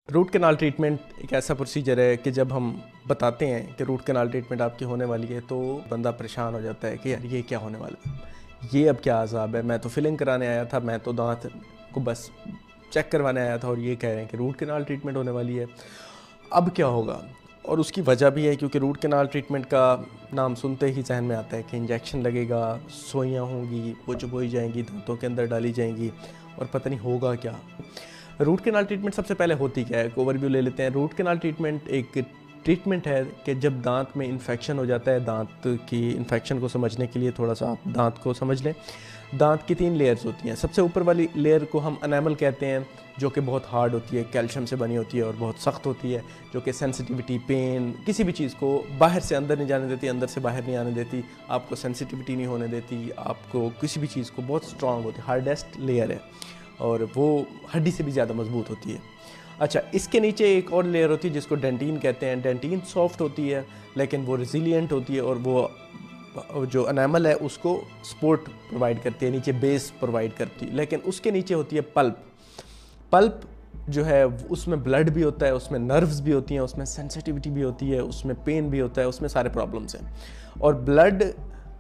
Root canal treatment एक ऐसा procedure है कि जब हम बताते हैं कि रूट कैनाल ट्रीटमेंट आपकी होने वाली है तो बंदा परेशान हो जाता है कि यार ये क्या होने वाला है, ये अब क्या अज़ाब है। मैं तो फिलिंग कराने आया था, मैं तो दांत को बस चेक करवाने आया था और ये कह रहे हैं कि रूट कैनाल ट्रीटमेंट होने वाली है, अब क्या होगा। और उसकी वजह भी है क्योंकि रूट कैनाल ट्रीटमेंट का नाम सुनते ही जहन में आता है कि इंजेक्शन लगेगा, सुइयाँ होंगी, वो चुभोई जाएंगी, दांतों के अंदर डाली जाएंगी और पता नहीं होगा क्या। रूट कैनाल ट्रीटमेंट सबसे पहले होती क्या है, एक ओवरव्यू ले लेते हैं। रूट कैनाल ट्रीटमेंट एक ट्रीटमेंट है कि जब दांत में इन्फेक्शन हो जाता है, दांत की इन्फेक्शन को समझने के लिए थोड़ा सा आप दांत को समझ लें। दांत की 3 लेयर्स होती हैं। सबसे ऊपर वाली लेयर को हम एनामल कहते हैं, जो कि बहुत हार्ड होती है, कैल्शियम से बनी होती है और बहुत सख्त होती है, जो कि सेंसिटिविटी, पेन, किसी भी चीज़ को बाहर से अंदर नहीं जाने देती, अंदर से बाहर नहीं आने देती, आपको सेंसिटिविटी नहीं होने देती, आपको किसी भी चीज़ को बहुत स्ट्रॉन्ग होती है, हार्डेस्ट लेयर है और वो हड्डी से भी ज़्यादा मजबूत होती है। अच्छा, इसके नीचे एक और लेयर होती है जिसको डेंटीन कहते हैं। डेंटीन सॉफ्ट होती है लेकिन वो रेजिलिएंट होती है और वो जो एनामल है उसको सपोर्ट प्रोवाइड करती है, नीचे बेस प्रोवाइड करती है। लेकिन उसके नीचे होती है पल्प। पल्प जो है उसमें ब्लड भी होता है, उसमें नर्व्स भी होती हैं, उसमें सेंसिटिविटी भी होती है, उसमें पेन भी होता है, उसमें सारे प्रॉब्लम्स हैं। और ब्लड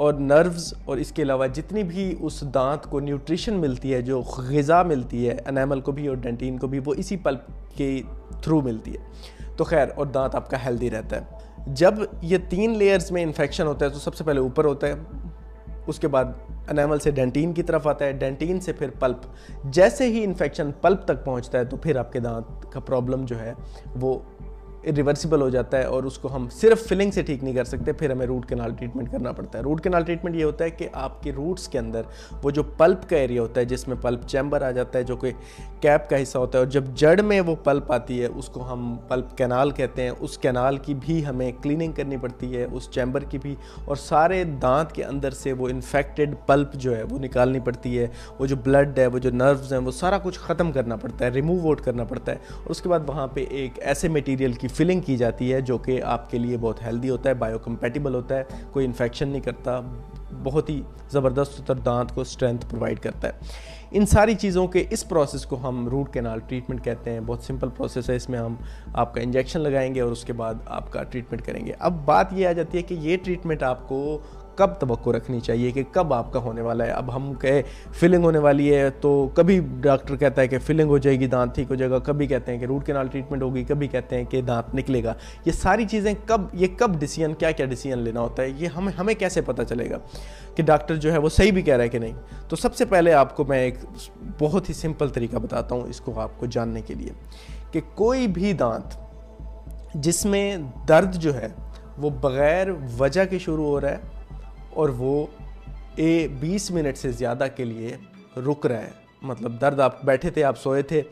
और नर्व्स और इसके अलावा जितनी भी उस दांत को न्यूट्रिशन मिलती है, जो ग़िज़ा मिलती है एनामल को भी और डेंटीन को भी, वो इसी पल्प के थ्रू मिलती है। तो खैर, और दांत आपका हेल्दी रहता है। जब ये 3 लेयर्स में इन्फेक्शन होता है तो सबसे पहले ऊपर होता है, उसके बाद एनामल से डेंटीन की तरफ आता है, डेंटीन से फिर पल्प। जैसे ही इन्फेक्शन पल्प तक पहुंचता है तो फिर आपके दांत का प्रॉब्लम जो है वो इरिवर्सिबल हो जाता है और उसको हम सिर्फ फिलिंग से ठीक नहीं कर सकते, फिर हमें रूट कैनाल ट्रीटमेंट करना पड़ता है। रूट कैनाल ट्रीटमेंट ये होता है कि आपके रूट्स के अंदर वो जो पल्प का एरिया होता है, जिसमें पल्प चैम्बर आ जाता है, जो कि कैप का हिस्सा होता है, और जब जड़ में वो पल्प आती है उसको हम पल्प कैनाल कहते हैं। उस कैनाल की भी हमें क्लीनिंग करनी पड़ती है, उस चैम्बर की भी, और सारे दांत के अंदर से वो इन्फेक्टेड पल्प जो है वो निकालनी पड़ती है। वो जो ब्लड है, वो जो नर्व्स हैं, वो सारा कुछ ख़त्म करना पड़ता है, रिमूव आउट करना पड़ता है। और उसके बाद वहाँ पे एक ऐसे मटेरियल की फिलिंग की जाती है जो कि आपके लिए बहुत हेल्दी होता है, बायोकम्पैटिबल होता है, कोई इन्फेक्शन नहीं करता, बहुत ही ज़बरदस्त उत्तर दांत को स्ट्रेंथ प्रोवाइड करता है। इन सारी चीज़ों के इस प्रोसेस को हम रूट कैनाल ट्रीटमेंट कहते हैं। बहुत सिंपल प्रोसेस है, इसमें हम आपका इंजेक्शन लगाएंगे और उसके बाद आपका ट्रीटमेंट करेंगे। अब बात ये आ जाती है कि ये ट्रीटमेंट आपको कब तवक्को रखनी चाहिए कि कब आपका होने वाला है। अब हम कहे फिलिंग होने वाली है तो कभी डॉक्टर कहता है कि फिलिंग हो जाएगी, दांत ठीक हो जाएगा, कभी कहते हैं कि रूट कैनाल ट्रीटमेंट होगी, कभी कहते हैं कि दांत निकलेगा। ये सारी चीज़ें कब डिसीजन, क्या क्या डिसीजन लेना होता है, ये हमें कैसे पता चलेगा कि डॉक्टर जो है वो सही भी कह रहा है कि नहीं। तो सबसे पहले आपको मैं एक बहुत ही सिंपल तरीका बताता हूँ इसको आपको जानने के लिए, कि कोई भी दांत जिसमें दर्द जो है वो बग़ैर वजह के शुरू हो रहा है और वो 20 मिनट से ज़्यादा के लिए रुक रहा है, मतलब दर्द, आप बैठे थे, आप सोए थे,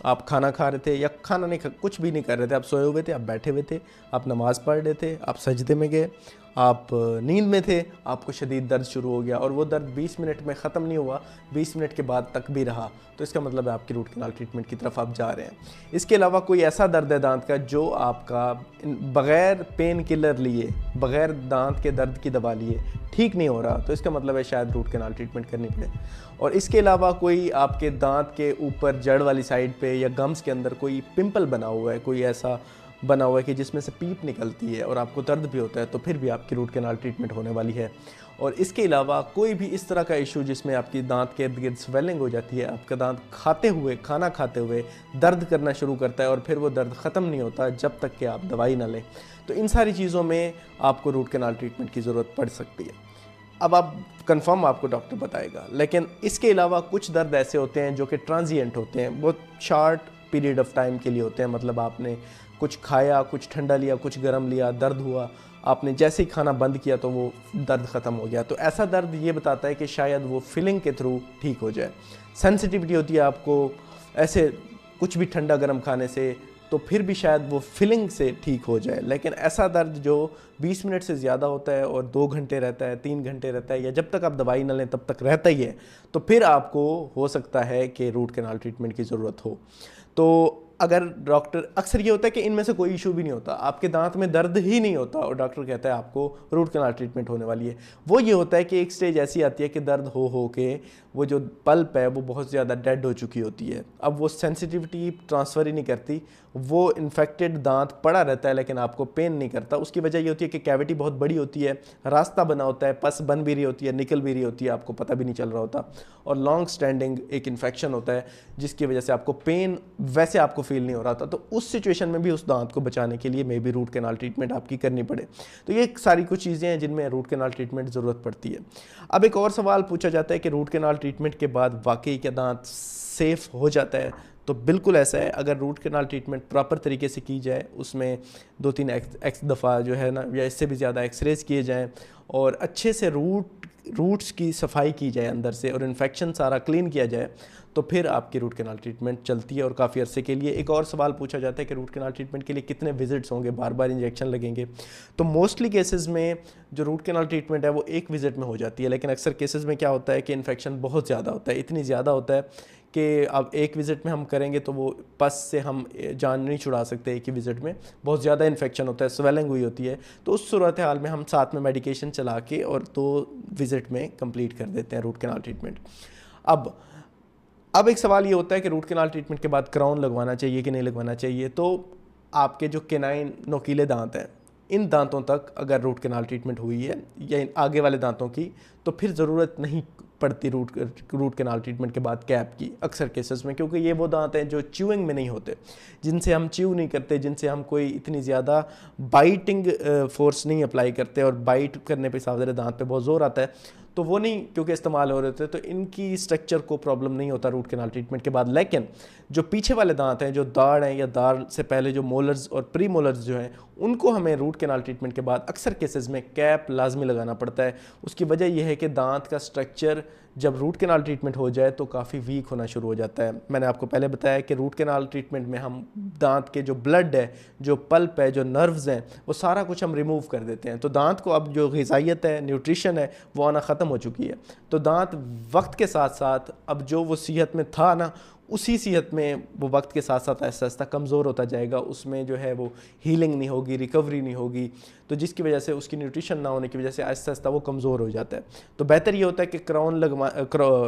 आप खाना खा रहे थे या खाना नहीं कुछ भी नहीं कर रहे थे, आप सोए हुए थे, आप बैठे हुए थे, आप नमाज़ पढ़ रहे थे, आप सजदे में गए, आप नींद में थे, आपको शदीद दर्द शुरू हो गया और वो दर्द 20 मिनट में ख़त्म नहीं हुआ, 20 मिनट के बाद तक भी रहा, तो इसका मतलब है आपकी रूट कैनाल ट्रीटमेंट की तरफ आप जा रहे हैं। इसके अलावा कोई ऐसा दर्द है दांत का जो आपका बग़ैर पेन किलर लिए, बग़ैर दांत के दर्द की दवा लिए ठीक नहीं हो रहा, तो इसका मतलब है शायद रूट कैनाल ट्रीटमेंट करनी पड़े। और इसके अलावा कोई आपके दांत के ऊपर जड़ वाली साइड पे या गम्स के अंदर कोई पिंपल बना हुआ है, कोई ऐसा बना हुआ है कि जिसमें से पीप निकलती है और आपको दर्द भी होता है, तो फिर भी आपकी रूट कैनाल ट्रीटमेंट होने वाली है। और इसके अलावा कोई भी इस तरह का इशू जिसमें आपकी दांत के इर्द गिर्द स्वेलिंग हो जाती है, आपका दांत खाना खाते हुए दर्द करना शुरू करता है और फिर वो दर्द ख़त्म नहीं होता जब तक कि आप दवाई ना लें, तो इन सारी चीज़ों में आपको रूट कैनाल ट्रीटमेंट की ज़रूरत पड़ सकती है। अब आप कंफर्म आपको डॉक्टर बताएगा, लेकिन इसके अलावा कुछ दर्द ऐसे होते हैं जो कि ट्रांजिएंट होते हैं, बहुत शॉर्ट पीरियड ऑफ टाइम के लिए होते हैं। मतलब आपने कुछ खाया, कुछ ठंडा लिया, कुछ गर्म लिया, दर्द हुआ, आपने जैसे ही खाना बंद किया तो वो दर्द ख़त्म हो गया, तो ऐसा दर्द ये बताता है कि शायद वो फिलिंग के थ्रू ठीक हो जाए। सेंसिटिविटी होती है आपको ऐसे कुछ भी ठंडा गर्म खाने से, तो फिर भी शायद वो फिलिंग से ठीक हो जाए। लेकिन ऐसा दर्द जो 20 मिनट से ज़्यादा होता है और 2 घंटे रहता है, 3 घंटे रहता है, या जब तक आप दवाई ना लें तब तक रहता ही है, तो फिर आपको हो सकता है कि रूट कैनाल ट्रीटमेंट की ज़रूरत हो। तो अगर डॉक्टर, अक्सर ये होता है कि इनमें से कोई इशू भी नहीं होता, आपके दांत में दर्द ही नहीं होता और डॉक्टर कहता है आपको रूट कैनाल ट्रीटमेंट होने वाली है। वो ये होता है कि एक स्टेज ऐसी आती है कि दर्द हो के वो जो पल्प है वो बहुत ज़्यादा डेड हो चुकी होती है। अब वो सेंसिटिविटी ट्रांसफ़र ही नहीं करती, वो इन्फेक्टेड दांत पड़ा रहता है लेकिन आपको पेन नहीं करता। उसकी वजह ये होती है कि कैविटी बहुत बड़ी होती है, रास्ता बना होता है, पस बन भी रही होती है, निकल भी रही होती है, आपको पता भी नहीं चल रहा होता, और लॉन्ग स्टैंडिंग एक इन्फेक्शन होता है जिसकी वजह से आपको पेन वैसे आपको फील नहीं हो रहा था। तो उस सिचुएशन में भी उस दांत को बचाने के लिए may be root canal treatment आपकी करनी पड़े। तो ये सारी कुछ चीज़ें हैं जिनमें रूट कैनाल ट्रीटमेंट ज़रूरत पड़ती है। अब एक और सवाल पूछा जाता है कि रूट कैनाल ट्रीटमेंट के बाद वाकई क्या दांत सेफ हो जाता है? तो बिल्कुल ऐसा है। अगर रूट कैनाल ट्रीटमेंट प्रॉपर तरीके से की जाए, उसमें 2-3 एक्स दफ़ा जो है ना, या इससे भी ज़्यादा एक्सरेज किए जाएँ और अच्छे से रूट्स की सफाई की जाए अंदर से, और इन्फेक्शन सारा क्लीन किया जाए, तो फिर आपकी रूट कैनाल ट्रीटमेंट चलती है और काफ़ी अरसे के लिए। एक और सवाल पूछा जाता है कि रूट कैनाल ट्रीटमेंट के लिए कितने विजिट्स होंगे, बार बार इंजेक्शन लगेंगे? तो मोस्टली केसेस में जो रूट कैनाल ट्रीटमेंट है वो एक विजिट में हो जाती है, लेकिन अक्सर केसेस में क्या होता है कि इन्फेक्शन बहुत ज़्यादा होता है, इतनी ज़्यादा होता है कि अब एक विज़िट में हम करेंगे तो वो पस से हम जान नहीं छुड़ा सकते एक ही विज़िट में, बहुत ज़्यादा इन्फेक्शन होता है, स्वेलिंग हुई होती है। तो उस सूरत हाल में हम साथ में मेडिकेशन चला के और 2 विज़िट में कंप्लीट कर देते हैं रूट कैनाल ट्रीटमेंट। अब एक सवाल ये होता है कि रूट कैनाल ट्रीटमेंट के बाद क्राउन लगवाना चाहिए कि नहीं लगवाना चाहिए। तो आपके जो केनाइन नोकीले दांत हैं, इन दांतों तक अगर रूट कैनाल ट्रीटमेंट हुई है या इन आगे वाले दांतों की, तो फिर ज़रूरत नहीं पड़ती रूट कैनाल ट्रीटमेंट के बाद कैप की अक्सर केसेस में, क्योंकि ये वो दांत हैं जो च्यूइंग में नहीं होते, जिनसे हम च्यू नहीं करते, जिनसे हम कोई इतनी ज़्यादा बाइटिंग फोर्स नहीं अप्लाई करते, और बाइट करने पे सावधान दांत पे बहुत ज़ोर आता है, तो वो नहीं क्योंकि इस्तेमाल हो रहे थे, तो इनकी स्ट्रक्चर को प्रॉब्लम नहीं होता रूट कैनाल ट्रीटमेंट के बाद। लेकिन जो पीछे वाले दांत हैं, जो दाढ़ हैं या दाढ़ से पहले जो मोलर्स और प्री मोलर्स जो हैं, उनको हमें रूट कैनाल ट्रीटमेंट के बाद अक्सर केसेस में कैप लाजमी लगाना पड़ता है। उसकी वजह यह है कि दांत का स्ट्रक्चर जब रूट कैनाल ट्रीटमेंट हो जाए तो काफ़ी वीक होना शुरू हो जाता है। मैंने आपको पहले बताया कि रूट कैनाल ट्रीटमेंट में हम दांत के जो ब्लड है, जो पल्प है, जो नर्व्स हैं, वो सारा कुछ हम रिमूव कर देते हैं। तो दांत को अब जो ग़िज़ाइयत है, न्यूट्रिशन है, वो आना ख़त्म हो चुकी है। तो दांत वक्त के साथ साथ अब जो वो सेहत में था ना, उसी सेहत में वो वक्त के साथ साथ आहिस्ता आहिस्ता कमज़ोर होता जाएगा। उसमें जो है वो हीलिंग नहीं होगी, रिकवरी नहीं होगी, तो जिसकी वजह से उसकी न्यूट्रिशन ना होने की वजह से आहिस्ता आहिस्ता वो कमज़ोर हो जाता है। तो बेहतर ये होता है कि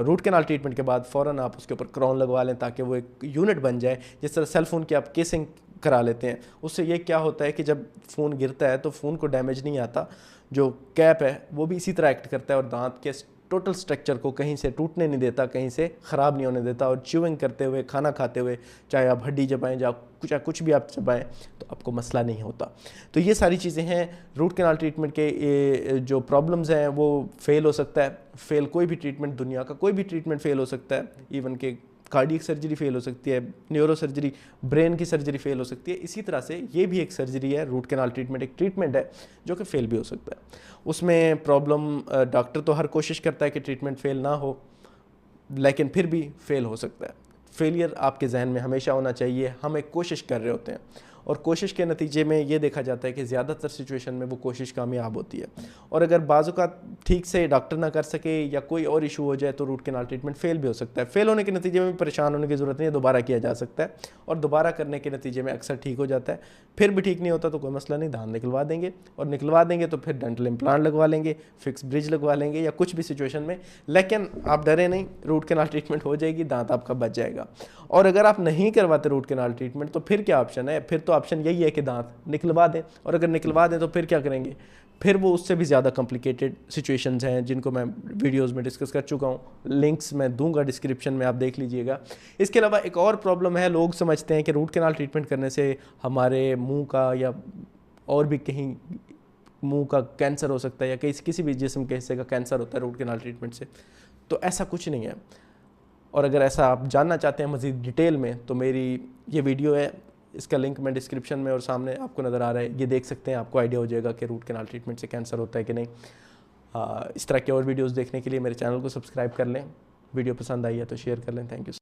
रूट कैनाल ट्रीटमेंट के बाद फ़ौरन आप उसके ऊपर क्राउन लगवा लें, ताकि वो एक यूनिट बन जाए। जिस तरह सेल फ़ोन की आप केसिंग करा लेते हैं, उससे ये क्या होता है कि जब फ़ोन गिरता है तो फ़ोन को डैमेज नहीं आता, जो कैप है वो भी इसी तरह एक्ट करता है और दांत के टोटल स्ट्रक्चर को कहीं से टूटने नहीं देता, कहीं से ख़राब नहीं होने देता। और च्यूइंग करते हुए, खाना खाते हुए, चाहे आप हड्डी चबाएं, चाहे कुछ भी आप चबाएं, तो आपको मसला नहीं होता। तो ये सारी चीज़ें हैं रूट कैनाल ट्रीटमेंट के। जो प्रॉब्लम्स हैं वो फेल हो सकता है, कोई भी ट्रीटमेंट, दुनिया का कोई भी ट्रीटमेंट फेल हो सकता है। इवन के कार्डियक सर्जरी फेल हो सकती है, न्यूरो सर्जरी, ब्रेन की सर्जरी फेल हो सकती है। इसी तरह से ये भी एक सर्जरी है, रूट कैनाल ट्रीटमेंट एक ट्रीटमेंट है जो कि फेल भी हो सकता है। उसमें प्रॉब्लम, डॉक्टर तो हर कोशिश करता है कि ट्रीटमेंट फेल ना हो, लेकिन फिर भी फेल हो सकता है। फेलियर आपके जहन में हमेशा होना चाहिए। हम एक कोशिश कर रहे होते हैं और कोशिश के नतीजे में ये देखा जाता है कि ज़्यादातर सिचुएशन में वो कोशिश कामयाब होती है। और अगर बाज़ों का ठीक से डॉक्टर ना कर सके या कोई और इशू हो जाए तो रूट कैनाल ट्रीटमेंट फेल भी हो सकता है। फेल होने के नतीजे में भी परेशान होने की ज़रूरत नहीं है, दोबारा किया जा सकता है और दोबारा करने के नतीजे में अक्सर ठीक हो जाता है। फिर भी ठीक नहीं होता तो कोई मसला नहीं, दांत निकलवा देंगे, और निकलवा देंगे तो फिर डेंटल इम्प्लांट लगवा लेंगे, फिक्स ब्रिज लगवा लेंगे या कुछ भी सिचुएशन में। लेकिन आप डरे नहीं, रूट कैनाल ट्रीटमेंट हो जाएगी, दांत आपका बच जाएगा। और अगर आप नहीं करवाते रूट कैनाल ट्रीटमेंट तो फिर क्या ऑप्शन है? फिर तो ऑप्शन यही है कि दांत निकलवा दें, और अगर निकलवा दें तो फिर क्या करेंगे? फिर वो उससे भी ज़्यादा कॉम्प्लिकेटेड सिचुएशंस हैं जिनको मैं वीडियोस में डिस्कस कर चुका हूँ, लिंक्स मैं दूंगा डिस्क्रिप्शन में, आप देख लीजिएगा। इसके अलावा एक और प्रॉब्लम है, लोग समझते हैं कि रूट कैनाल ट्रीटमेंट करने से हमारे मुंह का या और भी कहीं मुंह का कैंसर हो सकता है या किसी भी जिस्म के हिस्से का कैंसर होता है रूट कैनाल ट्रीटमेंट से। तो ऐसा कुछ नहीं है। और अगर ऐसा आप जानना चाहते हैं मज़ीद डिटेल में तो मेरी ये वीडियो है, इसका लिंक मैं डिस्क्रिप्शन में और सामने आपको नज़र आ रहा है, ये देख सकते हैं, आपको आइडिया हो जाएगा कि रूट कैनाल ट्रीटमेंट से कैंसर होता है कि नहीं। इस तरह के और वीडियोस देखने के लिए मेरे चैनल को सब्सक्राइब कर लें। वीडियो पसंद आई है तो शेयर कर लें। Thank you.